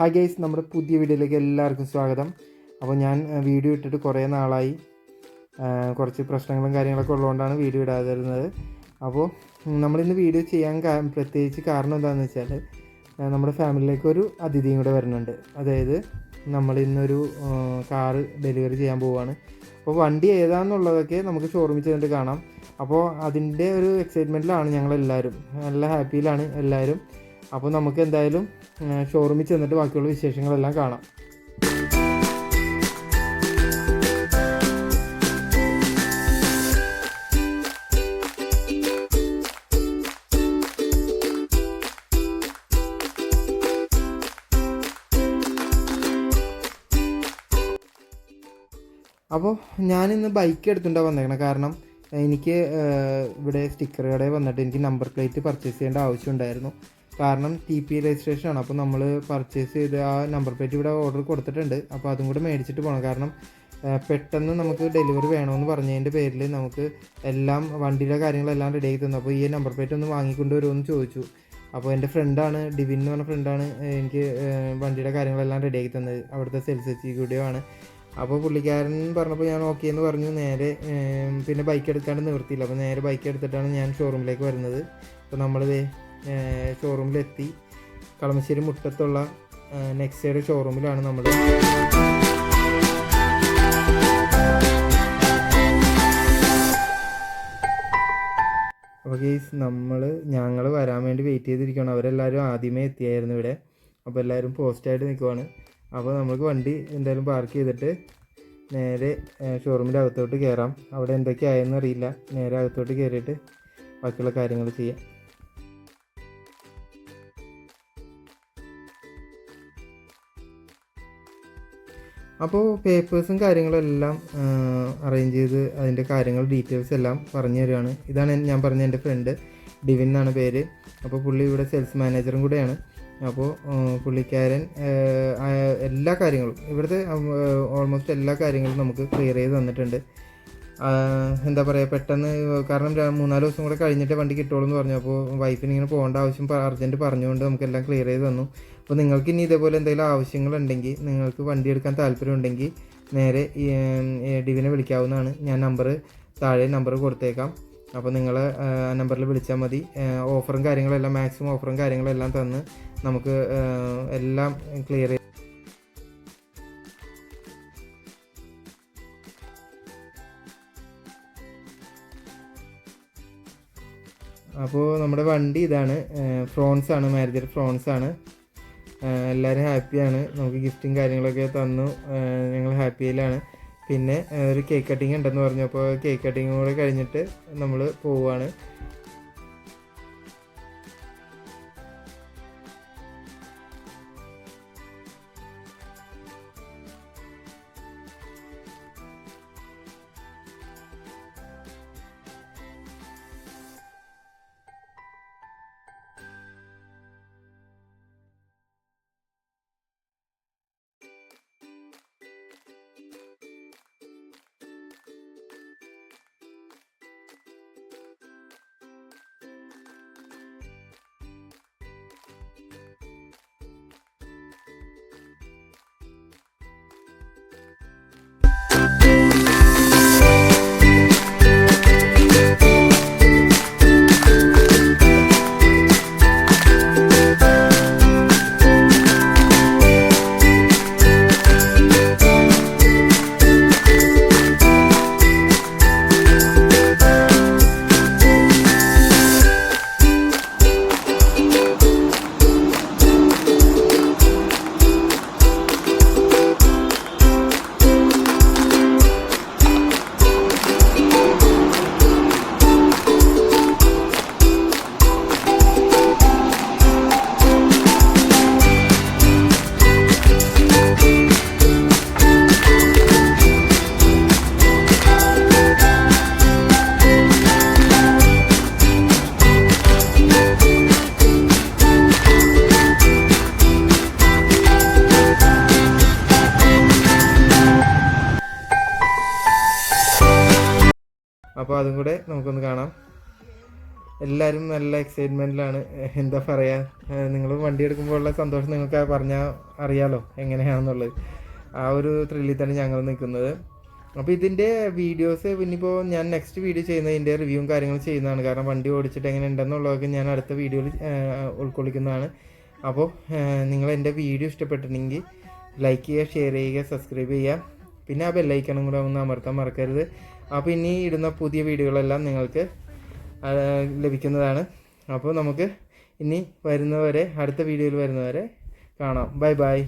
Hi guys, നമ്മുടെ പുതിയ വീഡിയോയിലേക്ക് എല്ലാവർക്കും സ്വാഗതം. അപ്പോൾ ഞാൻ വീഡിയോ ഇട്ടിട്ട് കുറേ നാളായി. കുറച്ച് പ്രശ്നങ്ങളും കാര്യങ്ങളൊക്കെ ഉള്ളതുകൊണ്ടാണ് വീഡിയോ ഇടാതിരുന്നത്. അപ്പോൾ നമ്മളിന്ന് വീഡിയോ ചെയ്യാൻ പ്രത്യേകിച്ച് കാരണം എന്താണെന്ന് വെച്ചാൽ നമ്മുടെ ഫാമിലിയിലേക്ക് ഒരു അതിഥിയും കൂടെ വരുന്നുണ്ട്. അതായത് നമ്മളിന്നൊരു കാറ് ഡെലിവറി ചെയ്യാൻ പോവുകയാണ്. അപ്പോൾ വണ്ടി ഏതാണെന്നുള്ളതൊക്കെ നമുക്ക് ഷോറൂമിൽ ചെന്നിട്ട് കാണാം. അപ്പോൾ അതിൻ്റെ ഒരു എക്സൈറ്റ്മെൻറ്റിലാണ് ഞങ്ങളെല്ലാവരും, നല്ല ഹാപ്പിയിലാണ് എല്ലാവരും. അപ്പോൾ നമുക്ക് എന്തായാലും ഷോറൂമിൽ ചെന്നിട്ട് ബാക്കിയുള്ള വിശേഷങ്ങളെല്ലാം കാണാം. അപ്പോൾ ഞാനിന്ന് ബൈക്ക് എടുത്തുകൊണ്ടാണ് വന്നേക്കണം. കാരണം എനിക്ക് ഇവിടെ സ്റ്റിക്കർ കടയിൽ വന്നിട്ട് എനിക്ക് നമ്പർ പ്ലേറ്റ് പർച്ചേസ് ചെയ്യേണ്ട ആവശ്യമുണ്ടായിരുന്നു. കാരണം TP രജിസ്ട്രേഷനാണ്. അപ്പോൾ നമ്മൾ പർച്ചേസ് ചെയ്ത് ആ നമ്പർ പ്ലേറ്റ് ഇവിടെ ഓർഡർ കൊടുത്തിട്ടുണ്ട്. അപ്പോൾ അതും കൂടെ മേടിച്ചിട്ട് പോകണം. കാരണം പെട്ടെന്ന് നമുക്ക് ഡെലിവറി വേണമെന്ന് പറഞ്ഞതിൻ്റെ പേരിൽ നമുക്ക് എല്ലാം വണ്ടിയുടെ കാര്യങ്ങളെല്ലാം റെഡി ആക്കി തന്നു. അപ്പോൾ ഈ നമ്പർ പ്ലേറ്റ് ഒന്ന് വാങ്ങിക്കൊണ്ട് വരുമെന്ന് ചോദിച്ചു. അപ്പോൾ എൻ്റെ ഫ്രണ്ടാണ്, ഡിവിൻ എന്ന് പറഞ്ഞ ഫ്രണ്ടാണ് എനിക്ക് വണ്ടിയുടെ കാര്യങ്ങളെല്ലാം റെഡി ആക്കി തന്നത്. അവിടുത്തെ സെയിൽസ് എക്സിക്യൂട്ടീവ് ആണ്. അപ്പോൾ പുള്ളിക്കാരൻ പറഞ്ഞപ്പോൾ ഞാൻ ഓക്കെ എന്ന് പറഞ്ഞു. നേരെ പിന്നെ ബൈക്ക് എടുക്കാണ്ട് നിവൃത്തിയില്ല. അപ്പോൾ നേരെ ബൈക്ക് എടുത്തിട്ടാണ് ഞാൻ ഷോറൂമിലേക്ക് വരുന്നത്. അപ്പോൾ നമ്മൾ ഷോറൂമിലെത്തി. കളമശ്ശേരി മുട്ടത്തുള്ള നെക്സയുടെ ഷോറൂമിലാണ് നമ്മൾ. അപ്പോൾ ഗെയ്സ് ഞങ്ങൾ വരാൻ വേണ്ടി വെയിറ്റ് ചെയ്തിരിക്കുകയാണ്. അവരെല്ലാവരും ആദ്യമേ എത്തിയായിരുന്നു ഇവിടെ. അപ്പോൾ എല്ലാവരും പോസ്റ്റായിട്ട് നിൽക്കുവാണ്. അപ്പോൾ നമുക്ക് വണ്ടി എന്തായാലും പാർക്ക് ചെയ്തിട്ട് നേരെ ഷോറൂമിൻ്റെ അകത്തോട്ട് കയറാം. അവിടെ എന്തൊക്കെയായെന്ന് അറിയില്ല. നേരെ അകത്തോട്ട് കയറിയിട്ട് ബാക്കിയുള്ള കാര്യങ്ങൾ ചെയ്യാം. അപ്പോൾ പേപ്പേഴ്സും കാര്യങ്ങളെല്ലാം അറേഞ്ച് ചെയ്ത് അതിൻ്റെ ഡീറ്റെയിൽസ് എല്ലാം പറഞ്ഞു തരികയാണ്. ഇതാണ് ഞാൻ പറഞ്ഞ എൻ്റെ ഫ്രണ്ട്, ഡിവിൻ എന്നാണ് പേര്. അപ്പോൾ പുള്ളി ഇവിടെ സെയിൽസ് മാനേജറും കൂടെയാണ്. അപ്പോൾ പുള്ളിക്കാരൻ എല്ലാ കാര്യങ്ങളും ഇവിടുത്തെ ഓൾമോസ്റ്റ് എല്ലാ കാര്യങ്ങളും നമുക്ക് ക്ലിയർ ചെയ്ത് തന്നിട്ടുണ്ട്. എന്താ പറയുക, പെട്ടെന്ന് കാരണം 3-4 ദിവസം കൂടെ കഴിഞ്ഞിട്ട് വണ്ടി കിട്ടുള്ളൂ എന്ന് പറഞ്ഞു. അപ്പോൾ വൈഫിന് ഇങ്ങനെ പോകേണ്ട ആവശ്യം അർജൻറ്റ് പറഞ്ഞുകൊണ്ട് നമുക്കെല്ലാം ക്ലിയർ ചെയ്ത് തന്നു. അപ്പോൾ നിങ്ങൾക്ക് ഇനി ഇതേപോലെ എന്തെങ്കിലും ആവശ്യങ്ങളുണ്ടെങ്കിൽ, നിങ്ങൾക്ക് വണ്ടി എടുക്കാൻ താല്പര്യമുണ്ടെങ്കിൽ നേരെ ഡിവിനെ വിളിക്കാവുന്നതാണ്. ഞാൻ താഴെ നമ്പർ കൊടുത്തേക്കാം. അപ്പോൾ നിങ്ങൾ ആ നമ്പറിൽ വിളിച്ചാൽ മതി. ഓഫറും കാര്യങ്ങളെല്ലാം, മാക്സിമം ഓഫറും കാര്യങ്ങളെല്ലാം തന്ന് നമുക്ക് എല്ലാം ക്ലിയർ ചെയ്ത്. അപ്പോൾ നമ്മുടെ വണ്ടി ഇതാണ്, ഫ്രോൺസ് ആണ്, മാരുതി ഫ്രോൺസ് ആണ്. എല്ലാവരും ഹാപ്പിയാണ്. നമുക്ക് ഗിഫ്റ്റും കാര്യങ്ങളൊക്കെ തന്നു. ഞങ്ങൾ ഹാപ്പിയിലാണ്. പിന്നെ ഒരു കേക്ക് കട്ടിങ് ഉണ്ടെന്ന് പറഞ്ഞു. അപ്പോൾ കേക്ക് കട്ടിങ് കൂടെ കഴിഞ്ഞിട്ട് നമ്മൾ പോവുകയാണ്. അപ്പോൾ അതും കൂടെ നമുക്കൊന്ന് കാണാം. എല്ലാവരും നല്ല എക്സൈറ്റ്മെൻറ്റിലാണ്. എന്താ പറയുക, നിങ്ങൾ വണ്ടി എടുക്കുമ്പോഴുള്ള സന്തോഷം നിങ്ങൾക്ക് പറഞ്ഞാൽ അറിയാലോ എങ്ങനെയാണെന്നുള്ളത്. ആ ഒരു ത്രില്ലിൽ തന്നെ ഞങ്ങൾ നിൽക്കുന്നത്. അപ്പോൾ ഇതിൻ്റെ വീഡിയോസ് പിന്നിപ്പോൾ ഞാൻ നെക്സ്റ്റ് വീഡിയോ ചെയ്യുന്നത് ഇതിൻ്റെ റിവ്യൂവും കാര്യങ്ങളും ചെയ്യുന്നതാണ്. കാരണം വണ്ടി ഓടിച്ചിട്ട് എങ്ങനെ ഉണ്ടെന്നുള്ളതൊക്കെ ഞാൻ അടുത്ത വീഡിയോയിൽ ഉൾക്കൊള്ളിക്കുന്നതാണ്. അപ്പോൾ നിങ്ങൾ എൻ്റെ വീഡിയോ ഇഷ്ടപ്പെട്ടിട്ടുണ്ടെങ്കിൽ ലൈക്ക് ചെയ്യുക, ഷെയർ ചെയ്യുക, സബ്സ്ക്രൈബ് ചെയ്യുക. പിന്നെ ആ ബെല്ലൈക്കണും കൂടെ ഒന്ന് അമർത്താൻ മറക്കരുത്. അപ്പോൾ ഇനി ഇടുന്ന പുതിയ വീഡിയോകളെല്ലാം നിങ്ങൾക്ക് ലഭിക്കുന്നതാണ്. അപ്പോൾ നമുക്ക് ഇനി വരുന്നവരെ, അടുത്ത വീഡിയോയിൽ വരുന്നവരെ കാണാം. Bye bye.